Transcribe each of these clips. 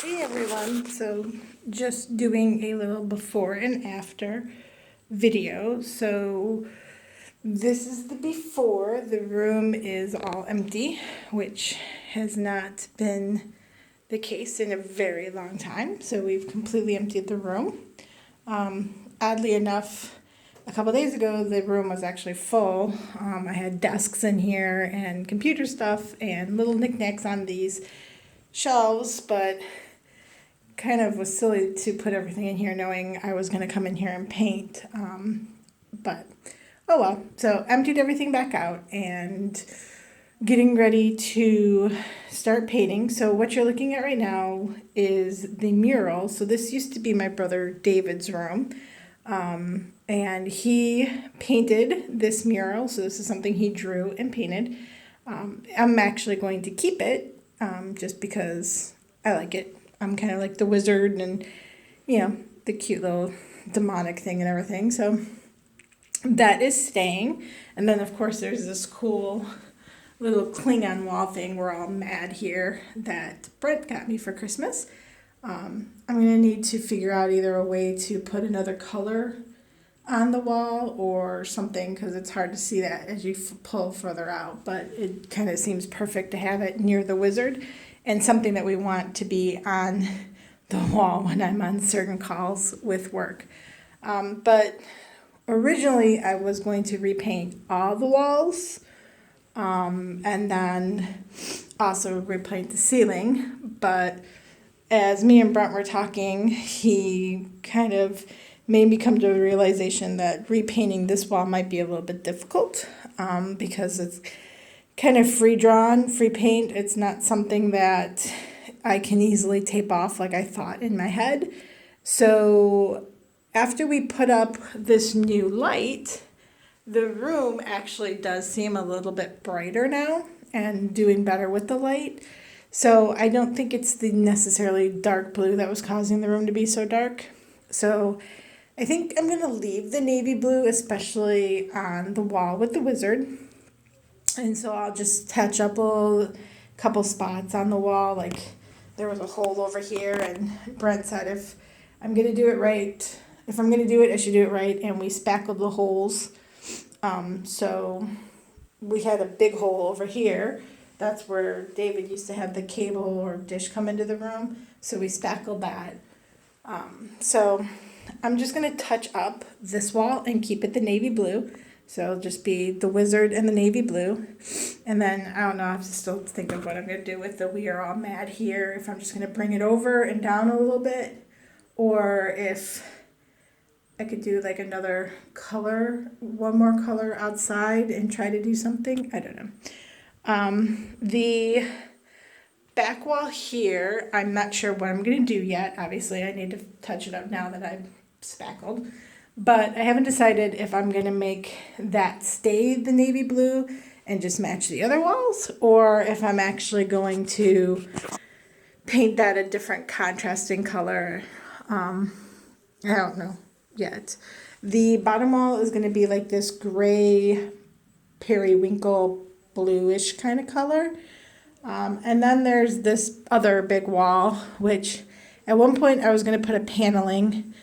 Hey everyone, so just doing a little before and after video. So this is the before. The room is all empty, which has not been the case in a very long time. So we've completely emptied the room. Oddly enough, a couple days ago the room was actually full. I had desks in here and computer stuff and little knickknacks on these shelves, but kind of was silly to put everything in here knowing I was going to come in here and paint. But oh well. So emptied everything back out and getting ready to start painting. So what you're looking at right now is the mural. So this used to be my brother David's room. And he painted this mural. So this is something he drew and painted. I'm actually going to keep it just because I like it. I'm kind of like the wizard and, the cute little demonic thing and everything. So that is staying. And then, of course, there's this cool little Klingon wall thing. We're all mad here that Brent got me for Christmas. I'm going to need to figure out either a way to put another color on the wall or something because it's hard to see that as you pull further out. But it kind of seems perfect to have it near the wizard and something that we want to be on the wall when I'm on certain calls with work. But originally I was going to repaint all the walls and then also repaint the ceiling. But as me and Brent were talking, he kind of made me come to the realization that repainting this wall might be a little bit difficult because it's kind of free drawn, free paint. It's not something that I can easily tape off like I thought in my head. So after we put up this new light, the room actually does seem a little bit brighter now and doing better with the light. So I don't think it's the necessarily dark blue that was causing the room to be so dark. So I think I'm going to leave the navy blue, especially on the wall with the wizard. And so I'll just touch up a couple spots on the wall. Like there was a hole over here, and Brent said if I'm going to do it right, if I'm going to do it, I should do it right. And we spackled the holes. So we had a big hole over here. That's where David used to have the cable or dish come into the room. So we spackled that. So I'm just going to touch up this wall and keep it the navy blue. So it'll just be the wizard and the navy blue. And then, I don't know, I have to still think of what I'm going to do with the We Are All Mad here. If I'm just going to bring it over and down a little bit. Or if I could do like another color, one more color outside and try to do something. I don't know. The back wall here, I'm not sure what I'm going to do yet. Obviously, I need to touch it up now that I've spackled. But I haven't decided if I'm going to make that stay the navy blue and just match the other walls, or if I'm actually going to paint that a different contrasting color. I don't know yet. The bottom wall is going to be like this gray periwinkle bluish kind of color. And then there's this other big wall, which at one point I was going to put a paneling,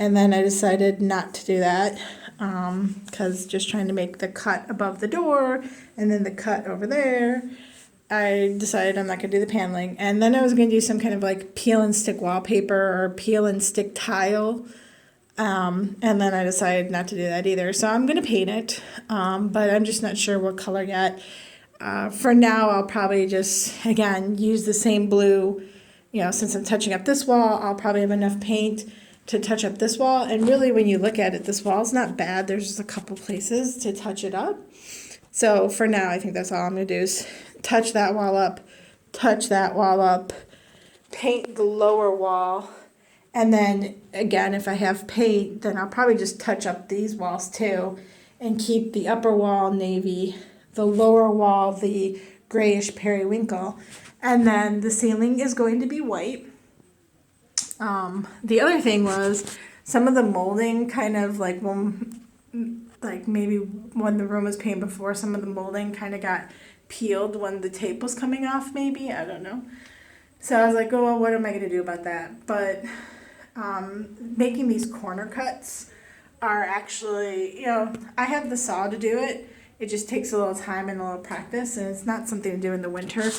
and then I decided not to do that because just trying to make the cut above the door and then the cut over there, I decided I'm not going to do the paneling. And then I was going to do some kind of like peel and stick wallpaper or peel and stick tile. And then I decided not to do that either. So I'm going to paint it, but I'm just not sure what color yet. For now, I'll probably just, again, use the same blue. Since I'm touching up this wall, I'll probably have enough paint to touch up this wall. And really, when you look at it, this wall's not bad. There's just a couple places to touch it up. So for now, I think that's all I'm going to do is touch that wall up, touch that wall up, paint the lower wall. And then, again, if I have paint, then I'll probably just touch up these walls too and keep the upper wall navy, the lower wall the grayish periwinkle, and then the ceiling is going to be white. The other thing was some of the molding kind of like maybe when the room was painted before, some of the molding kind of got peeled when the tape was coming off, maybe. I don't know. So I was like, oh, well, what am I going to do about that? But making these corner cuts are actually, I have the saw to do it. It just takes a little time and a little practice, and it's not something to do in the winter.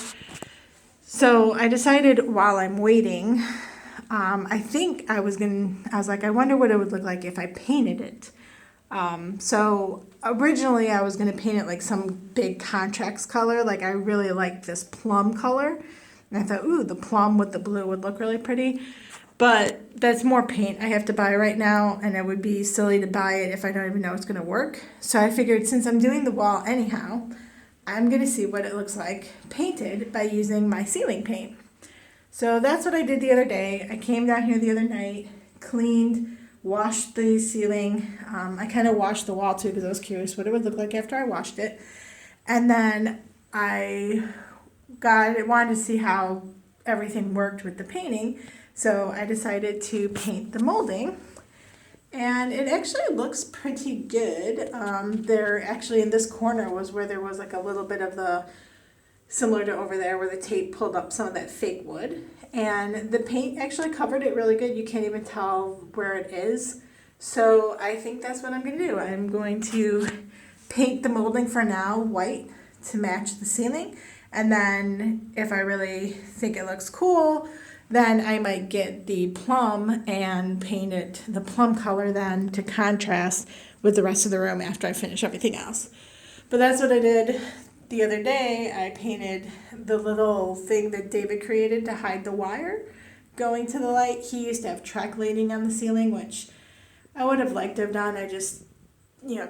So I decided while I'm waiting, I was like, I wonder what it would look like if I painted it. So originally I was going to paint it like some big contrast color. Like I really like this plum color. And I thought, ooh, the plum with the blue would look really pretty. But that's more paint I have to buy right now, and it would be silly to buy it if I don't even know it's going to work. So I figured since I'm doing the wall anyhow, I'm going to see what it looks like painted by using my ceiling paint. So that's what I did the other day. I came down here the other night, cleaned, washed the ceiling. I kind of washed the wall too because I was curious what it would look like after I washed it. And then I wanted to see how everything worked with the painting. So I decided to paint the molding. And it actually looks pretty good. There actually in this corner was where there was like a little bit of the, similar to over there where the tape pulled up some of that fake wood. And the paint actually covered it really good. You can't even tell where it is. So I think that's what I'm going to do. I'm going to paint the molding for now white to match the ceiling. And then if I really think it looks cool, then I might get the plum and paint it the plum color then to contrast with the rest of the room after I finish everything else. But that's what I did the other day. I painted the little thing that David created to hide the wire going to the light. He used to have track lighting on the ceiling, which I would have liked to have done. I just,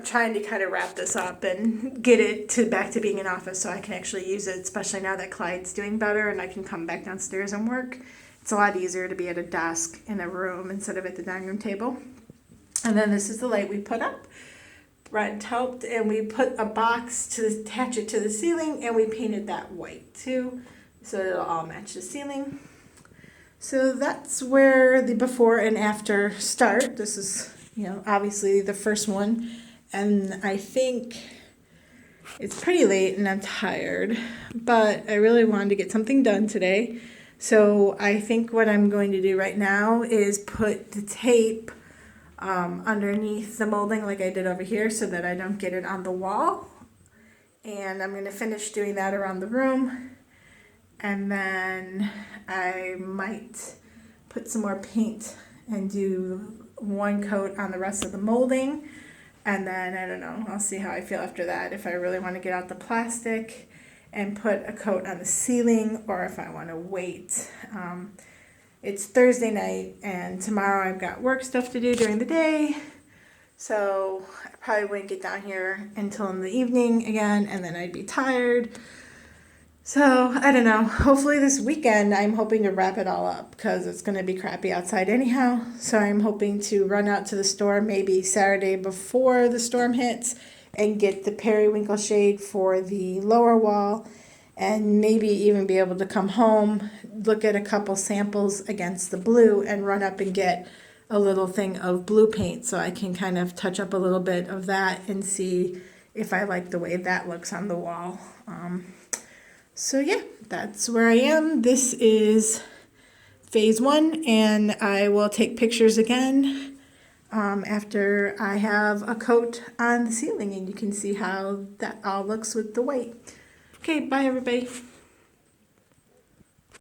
trying to kind of wrap this up and get it back to being an office so I can actually use it, especially now that Clyde's doing better and I can come back downstairs and work. It's a lot easier to be at a desk in a room instead of at the dining room table. And then this is the light we put up. Brent helped, and we put a box to attach it to the ceiling, and we painted that white too, so it'll all match the ceiling. So that's where the before and after start. This is, obviously the first one, and I think it's pretty late and I'm tired, but I really wanted to get something done today. So I think what I'm going to do right now is put the tape underneath the molding like I did over here so that I don't get it on the wall. And I'm going to finish doing that around the room. And then I might put some more paint and do one coat on the rest of the molding. And then, I don't know, I'll see how I feel after that. If I really want to get out the plastic and put a coat on the ceiling, or if I want to wait. It's Thursday night, and tomorrow I've got work stuff to do during the day, so I probably wouldn't get down here until in the evening again, and then I'd be tired. So, I don't know. Hopefully this weekend I'm hoping to wrap it all up because it's going to be crappy outside anyhow. So I'm hoping to run out to the store maybe Saturday before the storm hits and get the periwinkle shade for the lower wall, and maybe even be able to come home, look at a couple samples against the blue, and run up and get a little thing of blue paint so I can kind of touch up a little bit of that and see if I like the way that looks on the wall. So yeah, that's where I am. This is phase 1, and I will take pictures again after I have a coat on the ceiling, and you can see how that all looks with the white. Okay, bye everybody.